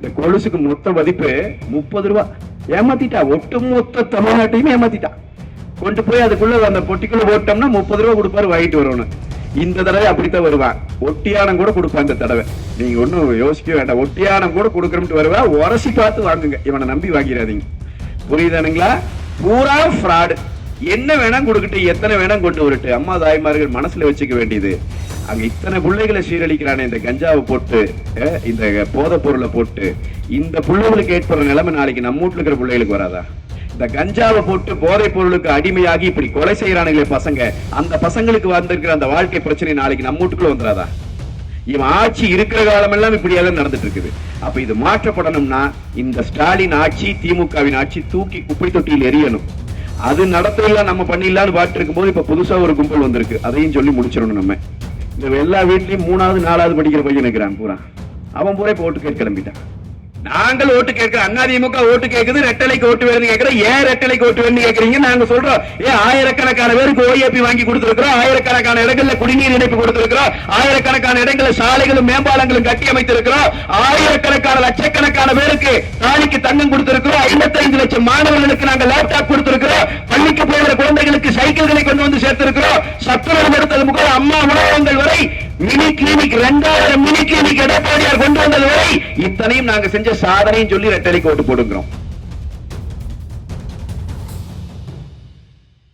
இந்த கொலுசுக்கு மொத்த மதிப்பு 30 ரூபாய். ஏமாத்திட்டா, ஒட்டுமொத்த தமிழ்நாட்டையும் ஏமாத்திட்டா. கொண்டு போய் அதுக்குள்ள அந்த பொட்டிக்குள்ள போட்டோம்னா 30 ரூபாய் கொடுப்பாரு, வாங்கிட்டு வரணும். இந்த தடவை அப்படித்தான் வருவான். ஒட்டியானம் கூட கொடுப்பான் இந்த தடவை. நீங்க ஒன்னும் யோசிக்க வேண்டாம், ஒட்டியானம் கூட கொடுக்கறோம்ட்டு வருவா. உரசி பார்த்து வாங்குங்க, இவனை நம்பி வாங்கிடாதீங்க. புரியுதானுங்களா? பூரா ஃப்ராடு. என்ன வேணா கொடுக்கட்டு, எத்தனை வேணா கொண்டு வரட்டு. அம்மா தாய்மார்கள் மனசுல வச்சுக்க வேண்டியது, அங்க இத்தனை பிள்ளைகளை சீரழிக்கிறானே இந்த கஞ்சாவை போட்டு, இந்த போதை பொருளை போட்டு, இந்த பிள்ளைகளுக்கு ஏற்படுற நிலைமை நாளைக்கு நம்ம வீட்டுல இருக்கிற பிள்ளைகளுக்கு வராதா? இந்த கஞ்சாவை போட்டு போதை பொருளுக்கு அடிமையாகி இப்படி கொலை செய்யறானுங்களே பசங்க, அந்த பசங்களுக்கு வந்திருக்கிற அந்த வாழ்க்கை பிரச்சனை நாளைக்கு நம்ம வீட்டுக்குள்ள வந்துடாதா? இவன் ஆட்சி இருக்கிற காலம் எல்லாம் இப்படியெல்லாம் நடந்துட்டு இருக்குது. அப்ப இது மாற்றப்படணும்னா இந்த ஸ்டாலின் ஆட்சி, திமுகவின் ஆட்சி தூக்கி குப்பை தொட்டியில் எரியணும். அது நடத்தலாம், நம்ம பண்ணிடலான்னு பாட்டு இருக்கும் போது இப்ப புதுசா ஒரு கும்பல் வந்திருக்கு, அதையும் சொல்லி முடிச்சிடணும். நம்ம இந்த எல்லா வீட்லயும் 3வது 4வது படிக்கிற பையன் இருக்கிறான் பூரா, அவன் பூரா இப்ப ஓட்டு கேட்க கிளம்பிட்டான். நாங்கள் ஓட்டு கேட்கிற அதிமுக ஓட்டு கேட்குது, ரெட்டலைக்கு ஓட்டு வேணும்னு கேட்கிற. ஏன் ரெட்டலைக்கு ஓட்டு வேணும்னு கேட்கறீங்க? நாங்க சொல்றோம், ஆயிரக்கணக்கான பேருக்கு ஓஏபி வாங்கி கொடுத்திருக்கிறோம், ஆயிரக்கணக்கான இடங்கள்ல குடிநீர் இணைப்பு கொடுத்திருக்கிறோம், ஆயிரக்கணக்கான இடங்கள்ல சாலைகளும் மேம்பாலங்களும் கட்டி அமைத்திருக்கிறோம், ஆயிரக்கணக்கான லட்சக்கணக்கான பேருக்கு தாலிக்கு தங்கம் கொடுத்திருக்கிறோம், 55 லட்சம் மாணவர்களுக்கு நாங்கள் லேப்டாப் கொடுத்திருக்கிறோம், பள்ளிக்கு போகிற குழந்தைகளுக்கு சைக்கிள்களை கொண்டு வந்து சேர்த்திருக்கிறோம், சத்துணவு எடுத்தது முதல் அம்மா உணவகங்கள் வரை, மினி கிளினிக் 2000 மினி கிளினிக் எடப்பாடியார் கொண்டு வந்தது வரை, இத்தனையும் நாங்க செஞ்ச சாதனையும் சொல்லி ரெட்டலைக்கு ஓட்டு போடுகிறோம்.